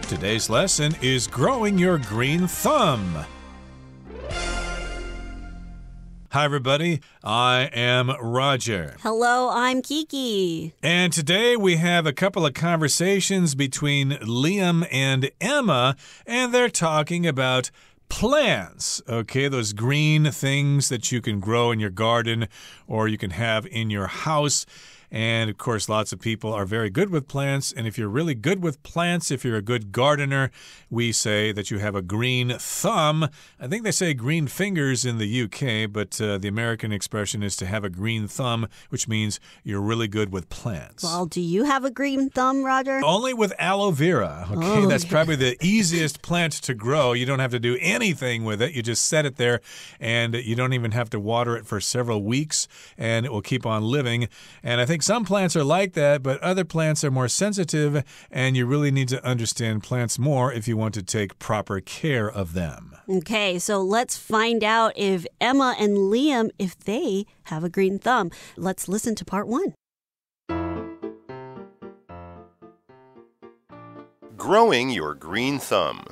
Today's lesson is growing your green thumb. Hi, everybody. I am Roger. Hello, I'm Kiki. And today we have a couple of conversations between Liam and Emma, and they're talking about plants, okay? Those green things that you can grow in your garden or you can have in your house. And, of course, lots of people are very good with plants. And if you're really good with plants, if you're a good gardener, we say that you have a green thumb. I think they say green fingers in the UK, but the American expression is to have a green thumb, which means you're really good with plants. Well, do you have a green thumb, Roger? Only with aloe vera, okay? That's probably the easiest plant to grow. You don't have to do anything with it. You just set it there, and you don't even have to water it for several weeks, and it will keep on living. And I think some plants are like that, but other plants are more sensitive, and you really need to understand plants more if you want to take proper care of them. Okay, so let's find out if Emma and Liam, if they have a green thumb. Let's listen to part 1. Growing your green thumb.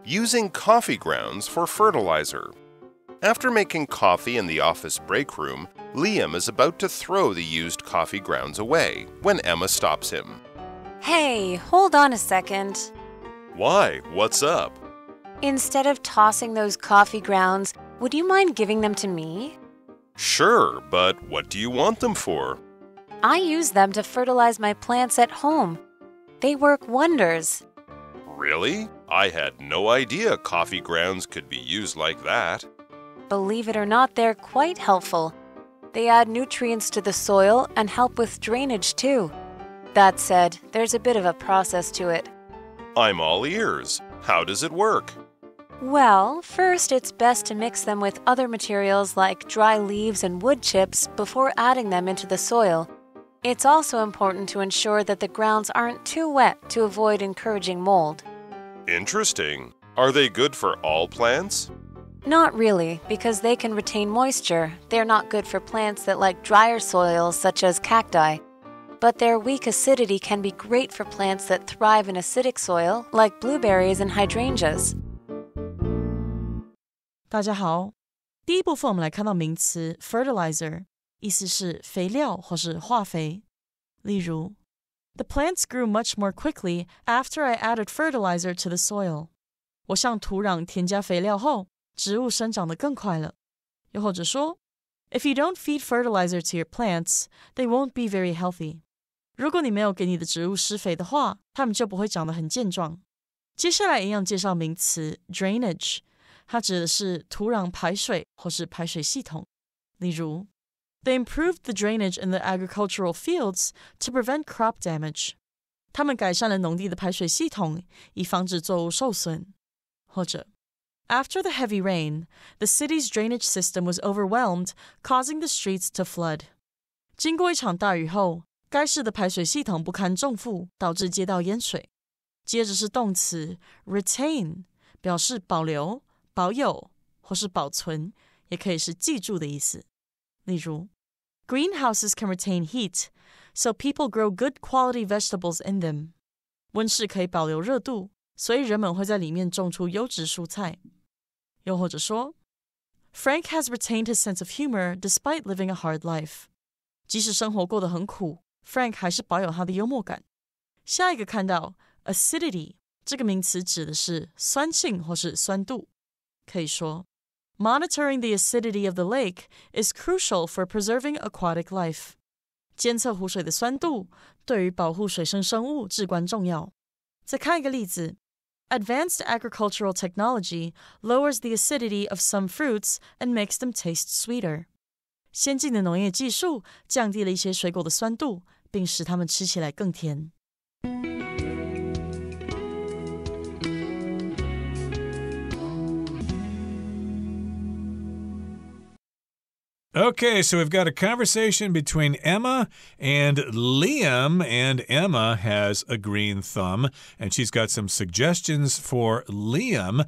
Using coffee grounds for fertilizer. After making coffee in the office break room, Liam is about to throw the used coffee grounds away when Emma stops him. Hey, hold on a second. Why? What's up? Instead of tossing those coffee grounds, would you mind giving them to me? Sure, but what do you want them for? I use them to fertilize my plants at home. They work wonders. Really? I had no idea coffee grounds could be used like that. Believe it or not, they're quite helpful. They add nutrients to the soil and help with drainage too. That said, there's a bit of a process to it. I'm all ears. How does it work? Well, first it's best to mix them with other materials like dry leaves and wood chips before adding them into the soil. It's also important to ensure that the grounds aren't too wet to avoid encouraging mold. Interesting. Are they good for all plants? Not really, because they can retain moisture. They're not good for plants that like drier soils such as cacti. But their weak acidity can be great for plants that thrive in acidic soil like blueberries and hydrangeas. 大家好，第一部分我们来看到名词 fertilizer， 意思是肥料或是化肥。例如 The plants grew much more quickly after I added fertilizer to the soil. 我向土壤添加肥料后，植物生长得更快了。又或者说 If you don't feed fertilizer to your plants, they won't be very healthy. 如果你没有给你的植物施肥的话，它们就不会长得很健壮。接下来一样介绍名词 drainage， 它指的是土壤排水或是排水系统。例如 They improved the drainage in the agricultural fields to prevent crop damage. 他们改善了农地的排水系统，以防止作物受损。或者After the heavy rain, the city's drainage system was overwhelmed, causing the streets to flood. 经过一场大雨后，该市的排水系统不堪重负，导致街道淹水。接着是动词 retain， 表示保留、保有或是保存，也可以是记住的意思。例如 Greenhouses can retain heat, so people grow good quality vegetables in them. 温室可以保留热度，所以人们会在里面种出优质蔬菜。又或者说 Frank has retained his sense of humor despite living a hard life. 即使生活过得很苦， Frank 还是保有他的幽默感。下一个看到 acidity 这个名词指的是酸性或是酸度。可以说 Monitoring the acidity of the lake is crucial for preserving aquatic life. 监测湖水的酸度对于保护水生生物至关重要。再看一个例子Advanced agricultural technology lowers the acidity of some fruits and makes them taste sweeter. 先进的农业技术降低了一些水果的酸度，并使它们吃起来更甜。Okay, so we've got a conversation between Emma and Liam, and Emma has a green thumb, and she's got some suggestions for Liam.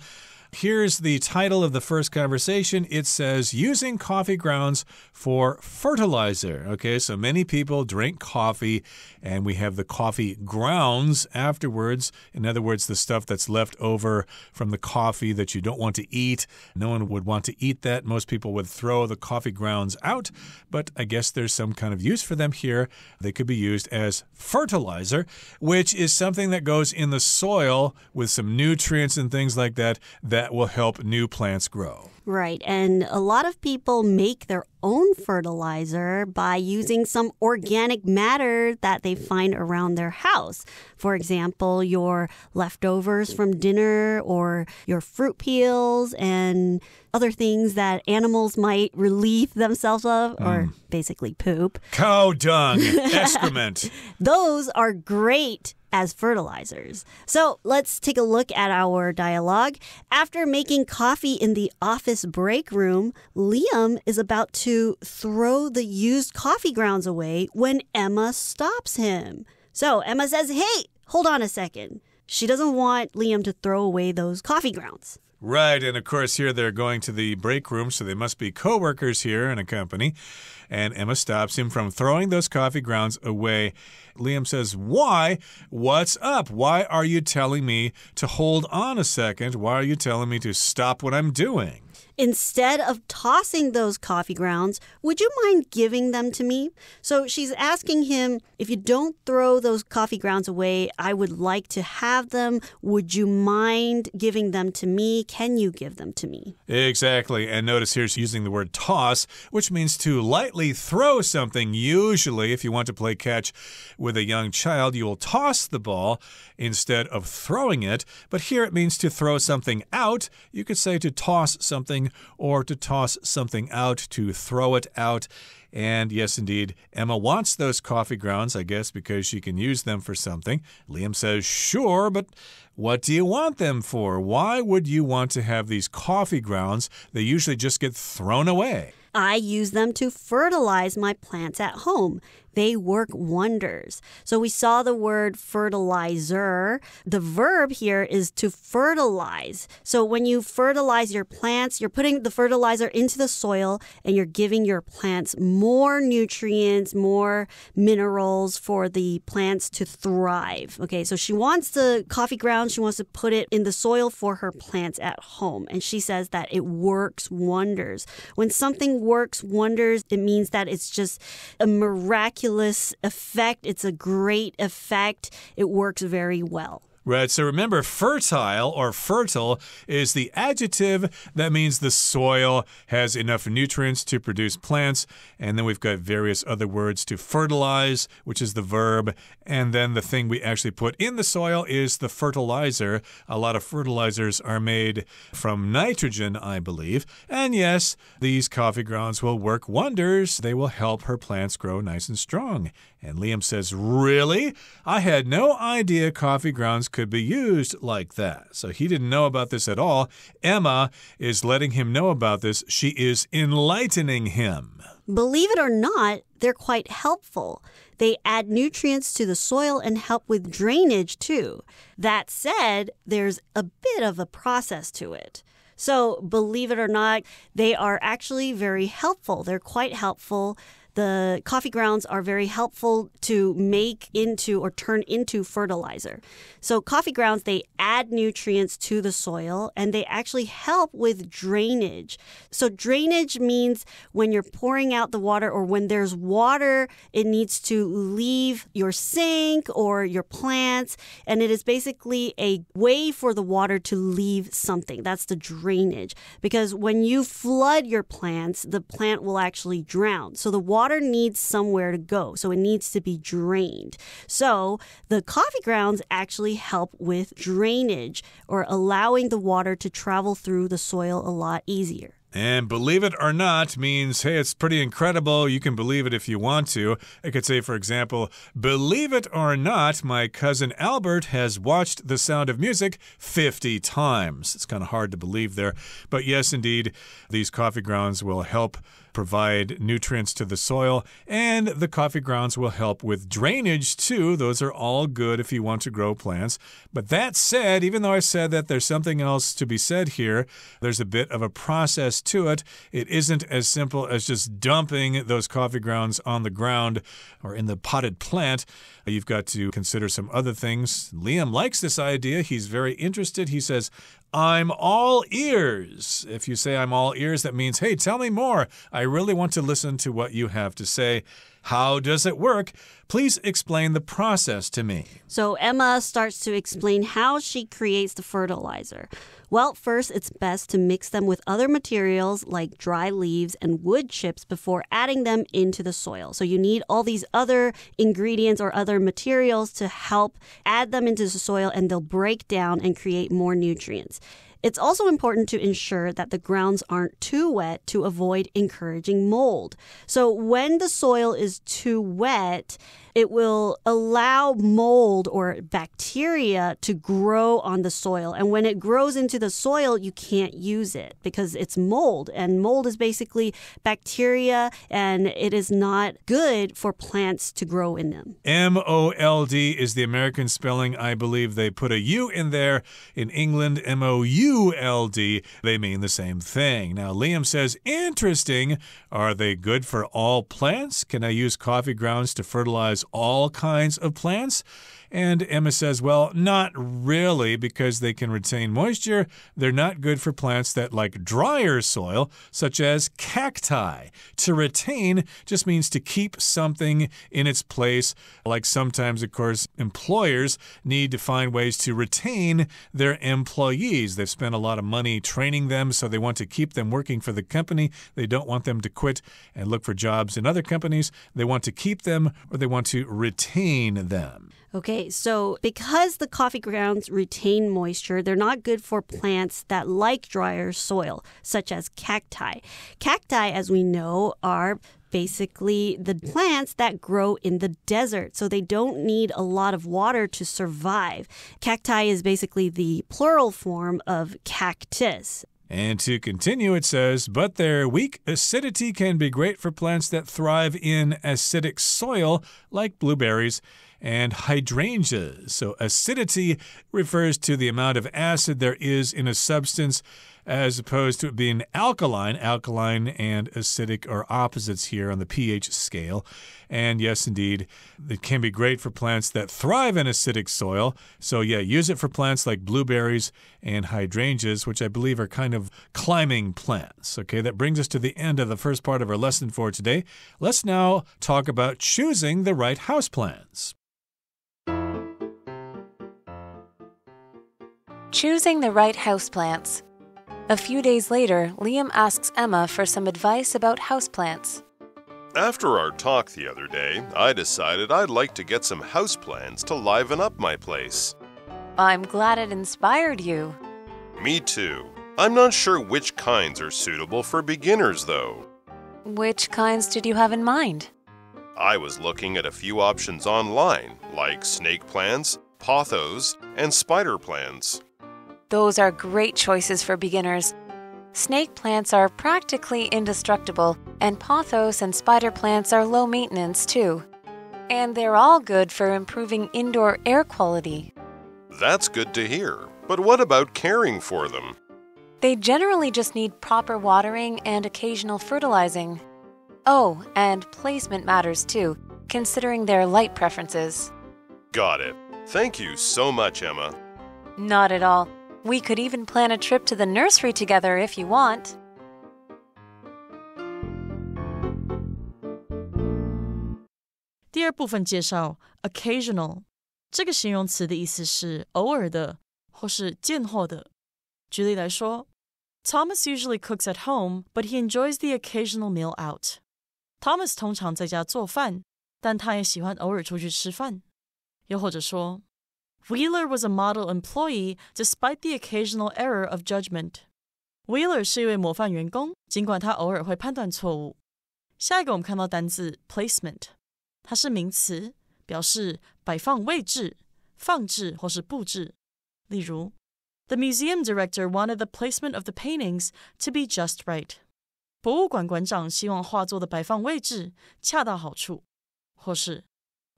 Here's the title of the first conversation. It says, using coffee grounds for fertilizer. Okay, so many people drink coffee, and we have the coffee grounds afterwards. In other words, the stuff that's left over from the coffee that you don't want to eat. No one would want to eat that. Most people would throw the coffee grounds out, but I guess there's some kind of use for them here. They could be used as fertilizer, which is something that goes in the soil with some nutrients and things like that that will help new plants grow. Right, and a lot of people make their own fertilizer by using some organic matter that they find around their house. For example, your leftovers from dinner or your fruit peels and other things that animals might relieve themselves of, or basically poop. Cow dung, excrement. Those are great as fertilizers. So let's take a look at our dialogue. After making coffee in the office break room, Liam is about to throw the used coffee grounds away when Emma stops him. So Emma says, "Hey, hold on a second." She doesn't want Liam to throw away those coffee grounds. Right, and of course here they're going to the break room, so they must be co-workers here in a company. And Emma stops him from throwing those coffee grounds away. Liam says, "Why? What's up? Why are you telling me to hold on a second? Why are you telling me to stop what I'm doing?" Instead of tossing those coffee grounds, would you mind giving them to me? So she's asking him, if you don't throw those coffee grounds away, I would like to have them. Would you mind giving them to me? Can you give them to me? Exactly. And notice here she's using the word toss, which means to lightly throw something. Usually, if you want to play catch with a young child, you will toss the ball instead of throwing it. But here it means to throw something out. You could say to toss something or to toss something out, to throw it out. And yes, indeed, Emma wants those coffee grounds, I guess, because she can use them for something. Liam says, "Sure, but what do you want them for? Why would you want to have these coffee grounds? They usually just get thrown away." I use them to fertilize my plants at home. They work wonders. So we saw the word fertilizer. The verb here is to fertilize. So when you fertilize your plants, you're putting the fertilizer into the soil and you're giving your plants more nutrients, more minerals for the plants to thrive. Okay, so she wants the coffee grounds. She wants to put it in the soil for her plants at home. And she says that it works wonders. When something works wonders, it means that it's just a miraculous effect. It's a great effect. It works very well. Right, so remember, fertile or fertile is the adjective that means the soil has enough nutrients to produce plants. And then we've got various other words to fertilize, which is the verb. And then the thing we actually put in the soil is the fertilizer. A lot of fertilizers are made from nitrogen, I believe. And yes, these coffee grounds will work wonders. They will help her plants grow nice and strong. And Liam says, "Really? I had no idea coffee grounds could be used like that." So he didn't know about this at all. Emma is letting him know about this. She is enlightening him. Believe it or not, they're quite helpful. They add nutrients to the soil and help with drainage too. That said, there's a bit of a process to it. So believe it or not, they are actually very helpful. They're quite helpful. The coffee grounds are very helpful to make into or turn into fertilizer. So coffee grounds, they add nutrients to the soil and they actually help with drainage. So drainage means when you're pouring out the water or when there's water, it needs to leave your sink or your plants. And it is basically a way for the water to leave something. That's the drainage. Because when you flood your plants, the plant will actually drown. So the water needs somewhere to go, so it needs to be drained. So the coffee grounds actually help with drainage or allowing the water to travel through the soil a lot easier. And believe it or not means, hey, it's pretty incredible. You can believe it if you want to. I could say, for example, believe it or not, my cousin Albert has watched The Sound of Music 50 times. It's kind of hard to believe there. But yes, indeed, these coffee grounds will help provide nutrients to the soil, and the coffee grounds will help with drainage too. Those are all good if you want to grow plants. But that said, even though I said that there's something else to be said here, there's a bit of a process to it. It isn't as simple as just dumping those coffee grounds on the ground or in the potted plant. You've got to consider some other things. Liam likes this idea. He's very interested. He says, I'm all ears. If you say I'm all ears, that means, hey, tell me more. I really want to listen to what you have to say. How does it work? Please explain the process to me. So Emma starts to explain how she creates the fertilizer. Well, first, it's best to mix them with other materials like dry leaves and wood chips before adding them into the soil. So you need all these other ingredients or other materials to help add them into the soil, and they'll break down and create more nutrients. It's also important to ensure that the grounds aren't too wet to avoid encouraging mold. So when the soil is too wet, it will allow mold or bacteria to grow on the soil. And when it grows into the soil, you can't use it because it's mold. And mold is basically bacteria, and it is not good for plants to grow in them. M-O-L-D is the American spelling. I believe they put a U in there. In England, M-O-U-L-D. They mean the same thing. Now, Liam says, interesting. Are they good for all plants? Can I use coffee grounds to fertilize all kinds of plants? And Emma says, well, not really, because they can retain moisture. They're not good for plants that like drier soil, such as cacti. To retain just means to keep something in its place. Like sometimes, of course, employers need to find ways to retain their employees. They've spent a lot of money training them, so they want to keep them working for the company. They don't want them to quit and look for jobs in other companies. They want to keep them, or they want to retain them. Okay, so because the coffee grounds retain moisture, they're not good for plants that like drier soil, such as cacti. Cacti, as we know, are basically the plants that grow in the desert, so they don't need a lot of water to survive. Cacti is basically the plural form of cactus. And to continue, it says, but their weak acidity can be great for plants that thrive in acidic soil, like blueberries and hydrangeas. So acidity refers to the amount of acid there is in a substance, as opposed to it being alkaline. Alkaline and acidic are opposites here on the pH scale. And yes, indeed, it can be great for plants that thrive in acidic soil. So yeah, use it for plants like blueberries and hydrangeas, which I believe are kind of climbing plants. Okay, that brings us to the end of the first part of our lesson for today. Let's now talk about choosing the right houseplants. Choosing the right houseplants. A few days later, Liam asks Emma for some advice about houseplants. After our talk the other day, I decided I'd like to get some houseplants to liven up my place. I'm glad it inspired you. Me too. I'm not sure which kinds are suitable for beginners, though. Which kinds did you have in mind? I was looking at a few options online, like snake plants, pothos, and spider plants. Those are great choices for beginners. Snake plants are practically indestructible, and pothos and spider plants are low maintenance too. And they're all good for improving indoor air quality. That's good to hear. But what about caring for them? They generally just need proper watering and occasional fertilizing. Oh, and placement matters too, considering their light preferences. Got it. Thank you so much, Emma. Not at all. We could even plan a trip to the nursery together if you want. 第二部分介绍 occasional 这个形容词的意思是偶尔的或是见后的。举例来说 Thomas usually cooks at home, but he enjoys the occasional meal out. Thomas 通常在家做饭，但他也喜欢偶尔出去吃饭。又或者说Wheeler was a model employee despite the occasional error of judgment. Wheeler 是一位模范员工，尽管他偶尔会判断错误。下一个我们看到单字 placement， 它是名词，表示摆放位置、放置或是布置。例如 The museum director wanted the placement of the paintings to be just right. 博物馆馆长希望画作的摆放位置恰到好处，或是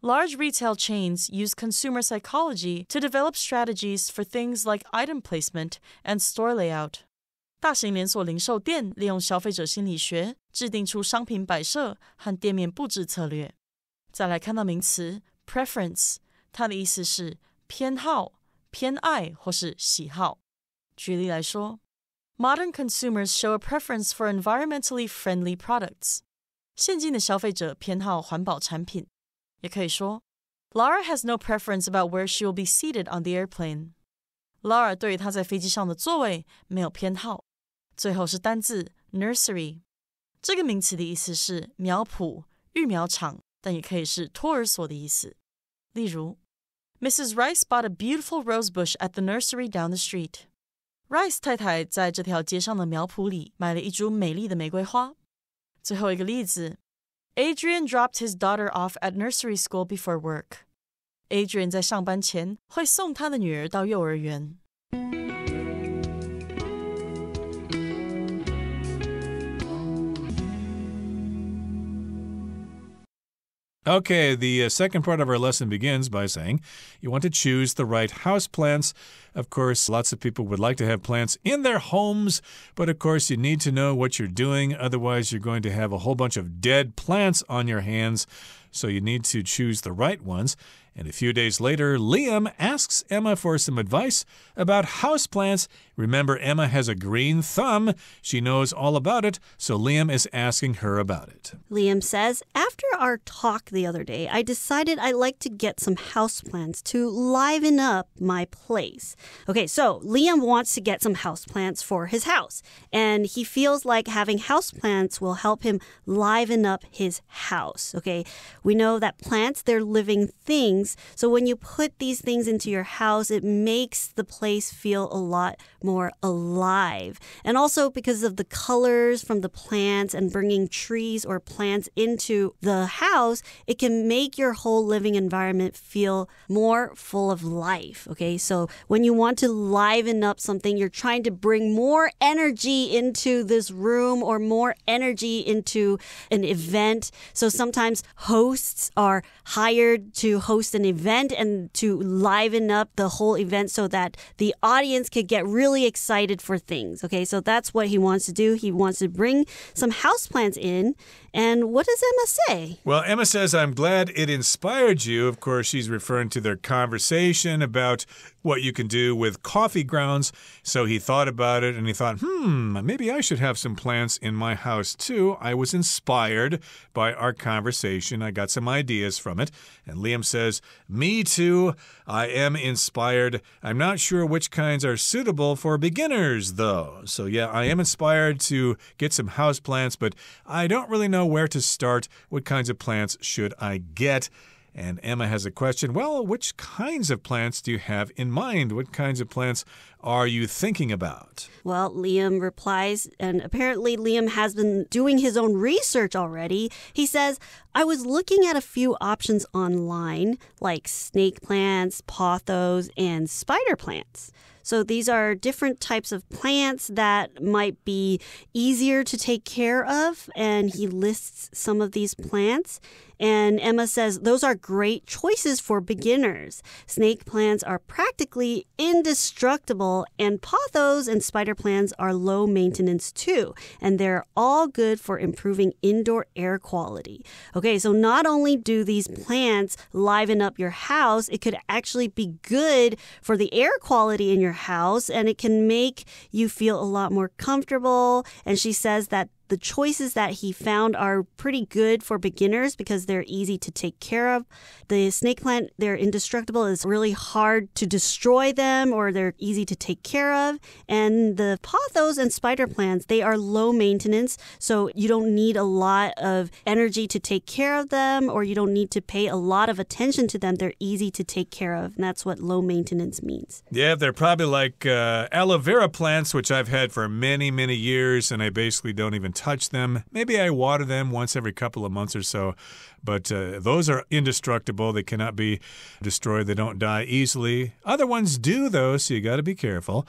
Large retail chains use consumer psychology to develop strategies for things like item placement and store layout. 大型连锁零售店利用消费者心理学制定出商品摆设和店面布置策略。再来看到名词 preference， 它的意思是偏好、偏爱或是喜好。举例来说， Modern consumers show a preference for environmentally friendly products. 现今的消费者偏好环保产品。也可以说 Lara has no preference about where she will be seated on the airplane. Lara 对于她在飞机上的座位没有偏好。最后是单字 nursery， 这个名词的意思是苗圃、育苗场，但也可以是托儿所的意思。例如 Mrs. Rice bought a beautiful rose bush at the nursery down the street. Rice 太太在这条街上的苗圃里买了一株美丽的玫瑰花。最后一个例子 Adrian dropped his daughter off at nursery school before work. Adrian 在上班前会送他的女儿到幼儿园。Okay, the second part of our lesson begins by saying you want to choose the right house plants. Of course, lots of people would like to have plants in their homes, but of course you need to know what you're doing. Otherwise, you're going to have a whole bunch of dead plants on your hands. So you need to choose the right ones. And a few days later, Liam asks Emma for some advice about houseplants. Remember, Emma has a green thumb. She knows all about it, so Liam is asking her about it. Liam says, after our talk the other day, I decided I'd like to get some houseplants to liven up my place. Okay, so Liam wants to get some houseplants for his house, and he feels like having houseplants will help him liven up his house. Okay, we know that plants, they're living things. So when you put these things into your house, it makes the place feel a lot more alive. And also because of the colors from the plants and bringing trees or plants into the house, it can make your whole living environment feel more full of life. Okay, so when you want to liven up something, you're trying to bring more energy into this room or more energy into an event. So sometimes hosts are hired to host an event and to liven up the whole event so that the audience could get really excited for things. Okay, so that's what he wants to do. He wants to bring some houseplants in. And what does Emma say? Well, Emma says, I'm glad it inspired you. Of course, she's referring to their conversation about what you can do with coffee grounds. So he thought about it and he thought, maybe I should have some plants in my house too. I was inspired by our conversation. I got some ideas from it. And Liam says, me too. I am inspired. I'm not sure which kinds are suitable for beginners, though. So yeah, I am inspired to get some house plants, but I don't really know where to start. What kinds of plants should I get? And Emma has a question. Well, which kinds of plants do you have in mind? What kinds of plants are you thinking about? Well, Liam replies, and apparently Liam has been doing his own research already. He says, I was looking at a few options online, like snake plants, pothos, and spider plants. So these are different types of plants that might be easier to take care of, and he lists some of these plants. And Emma says those are great choices for beginners. Snake plants are practically indestructible, and pothos and spider plants are low maintenance too. And they're all good for improving indoor air quality. Okay, so not only do these plants liven up your house, it could actually be good for the air quality in your house, and it can make you feel a lot more comfortable. And she says that the choices that he found are pretty good for beginners because they're easy to take care of. The snake plant, they're indestructible. It's really hard to destroy them, or they're easy to take care of. And the pothos and spider plants, they are low maintenance, so you don't need a lot of energy to take care of them, or you don't need to pay a lot of attention to them. They're easy to take care of, and that's what low maintenance means. Yeah, they're probably like aloe vera plants, which I've had for many, many years, and I basically don't even touch them. Maybe I water them once every couple of months or so, but those are indestructible. They cannot be destroyed. They don't die easily. Other ones do, though, so you got to be careful.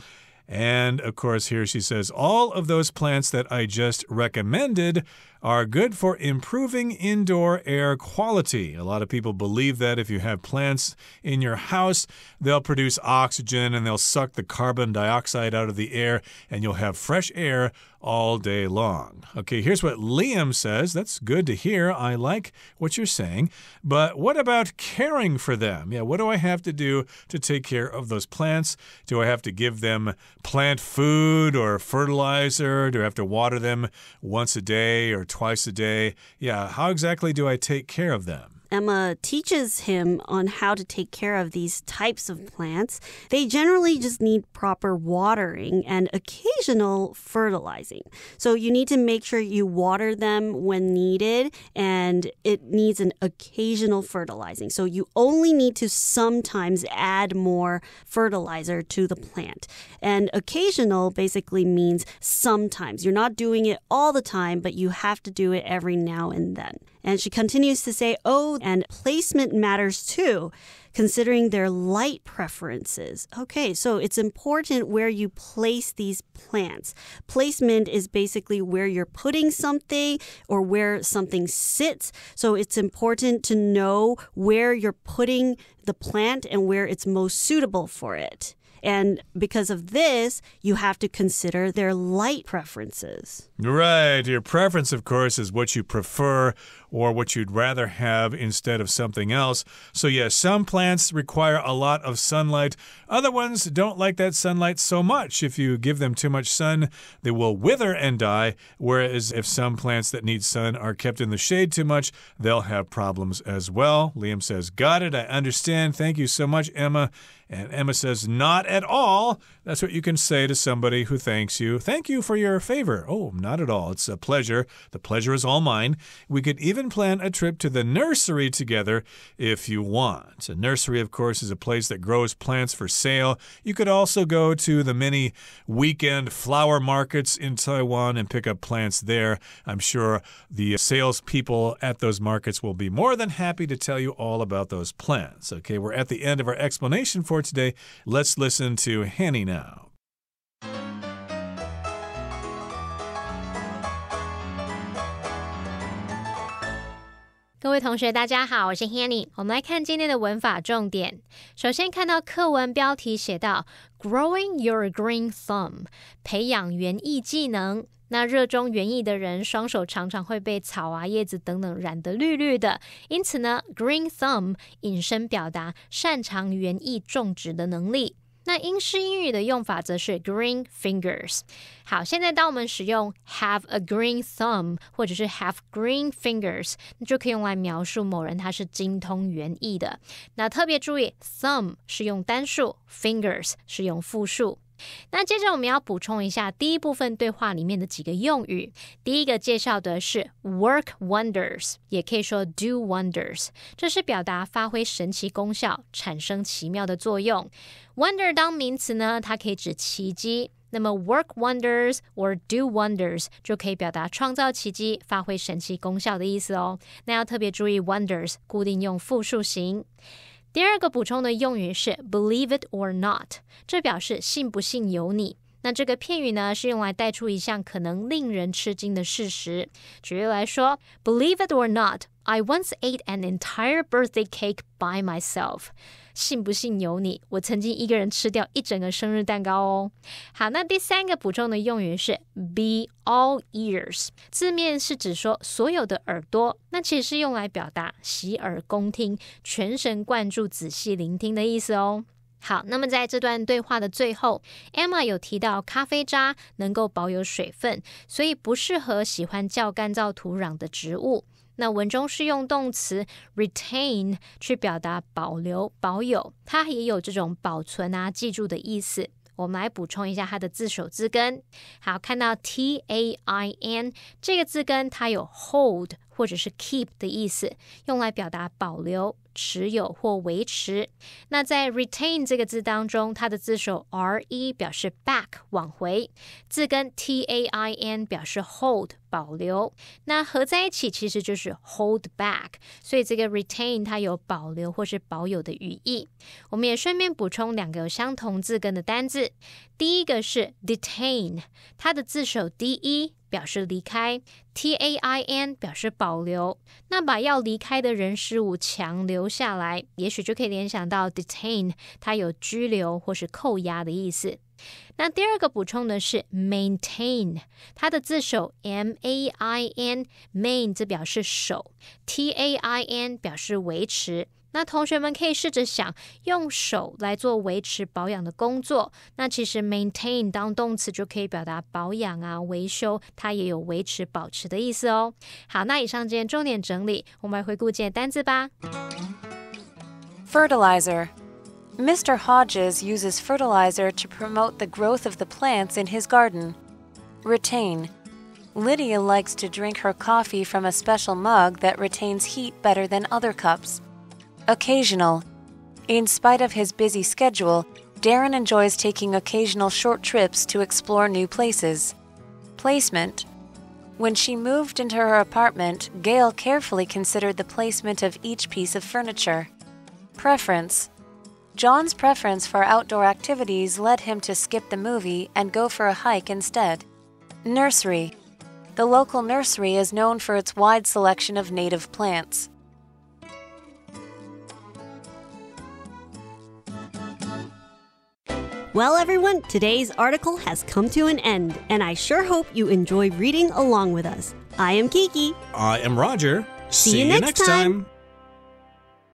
And, of course, here she says, all of those plants that I just recommended are good for improving indoor air quality. A lot of people believe that if you have plants in your house, they'll produce oxygen and they'll suck the carbon dioxide out of the air, and you'll have fresh air all day long. Okay, here's what Liam says. That's good to hear. I like what you're saying. But what about caring for them? Yeah, what do I have to do to take care of those plants? Do I have to give them plant food or fertilizer? Do I have to water them once a day or twice a day? Yeah, how exactly do I take care of them? Emma teaches him on how to take care of these types of plants. They generally just need proper watering and occasional fertilizing. So you need to make sure you water them when needed, and it needs an occasional fertilizing. So you only need to sometimes add more fertilizer to the plant. And occasional basically means sometimes. You're not doing it all the time, but you have to do it every now and then. And she continues to say, oh, and placement matters too, considering their light preferences. Okay, so it's important where you place these plants. Placement is basically where you're putting something or where something sits. So it's important to know where you're putting the plant and where it's most suitable for it. And because of this, you have to consider their light preferences. Right. Your preference, of course, is what you prefer or what you'd rather have instead of something else. So, yes, some plants require a lot of sunlight. Other ones don't like that sunlight so much. If you give them too much sun, they will wither and die. Whereas if some plants that need sun are kept in the shade too much, they'll have problems as well. Liam says, got it. I understand. Thank you so much, Emma. And Emma says, not at all. That's what you can say to somebody who thanks you. Thank you for your favor. Oh, not at all. It's a pleasure. The pleasure is all mine. We could even plan a trip to the nursery together if you want. A nursery, of course, is a place that grows plants for sale. You could also go to the many weekend flower markets in Taiwan and pick up plants there. I'm sure the salespeople at those markets will be more than happy to tell you all about those plants. Okay, we're at the end of our explanation for today. Let's listen to Hanny now. 各位同学大家好，我是 Hanny。 我们来看今天的文法重点。首先看到课文标题写到 Growing your green thumb， 培养园艺技能。那热衷园艺的人，双手常常会被草啊、叶子等等染得绿绿的，因此呢 green thumb 引申表达擅长园艺种植的能力。那英式英语的用法则是 green fingers。 好，现在当我们使用 have a green thumb 或者是 have green fingers， 就可以用来描述某人他是精通园艺的。那特别注意 thumb 是用单数， fingers 是用复数。那接着我们要补充一下第一部分对话里面的几个用语。第一个介绍的是 work wonders， 也可以说 do wonders， 这是表达发挥神奇功效，产生奇妙的作用。 wonder 当名词呢，它可以指奇迹，那么 work wonders or do wonders 就可以表达创造奇迹，发挥神奇功效的意思哦。那要特别注意 wonders 固定用复数型。第二个补充的用语是 believe it or not， 这表示信不信由你。那这个片语呢，是用来带出一项可能令人吃惊的事实。举例来说 Believe it or not, I once ate an entire birthday cake by myself。 信不信由你，我曾经一个人吃掉一整个生日蛋糕哦。好，那第三个补充的用语是 be all ears， 字面是指说所有的耳朵，那其实是用来表达洗耳恭听，全神贯注仔细聆听的意思哦。好，那么在这段对话的最后 Emma 有提到咖啡渣能够保有水分，所以不适合喜欢较干燥土壤的植物。那文中是用动词 retain 去表达保留、保有，它也有这种保存啊、记住的意思。我们来补充一下它的字首字根。好，看到 TAIN 这个字根，它有 hold 或者是 keep 的意思，用来表达保留、持有或维持。那在 retain 这个字当中，它的字首 re 表示 back 往回，字根 tain 表示 hold 保留，那合在一起其实就是 hold back， 所以这个 retain 它有保留或是保有的语义。我们也顺便补充2个有相同字根的单字，第一个是 detain， 它的字首 de 表示离开， tain 表示保留，那把要离开的人事物强留下来，也许就可以联想到 detain 它有拘留或是扣押的意思。那第2个补充的是 maintain， 它的字首 main main 这表示守， tain 表示维持。那同学们可以试着想，用手来做维持保养的工作，那其实 maintain 当动词就可以表达保养啊、维修，它也有维持、保持的意思哦。好，那以上今天重点整理，我们来回顾今天单字吧。Fertilizer. Mr. Hodges uses fertilizer to promote the growth of the plants in his garden. Retain. Lydia likes to drink her coffee from a special mug that retains heat better than other cups. Occasional. In spite of his busy schedule, Darren enjoys taking occasional short trips to explore new places. Placement. When she moved into her apartment, Gail carefully considered the placement of each piece of furniture. Preference. John's preference for outdoor activities led him to skip the movie and go for a hike instead. Nursery. The local nursery is known for its wide selection of native plants. Well, everyone, today's article has come to an end, and I sure hope you enjoy reading along with us. I am Kiki. I am Roger. See you next time.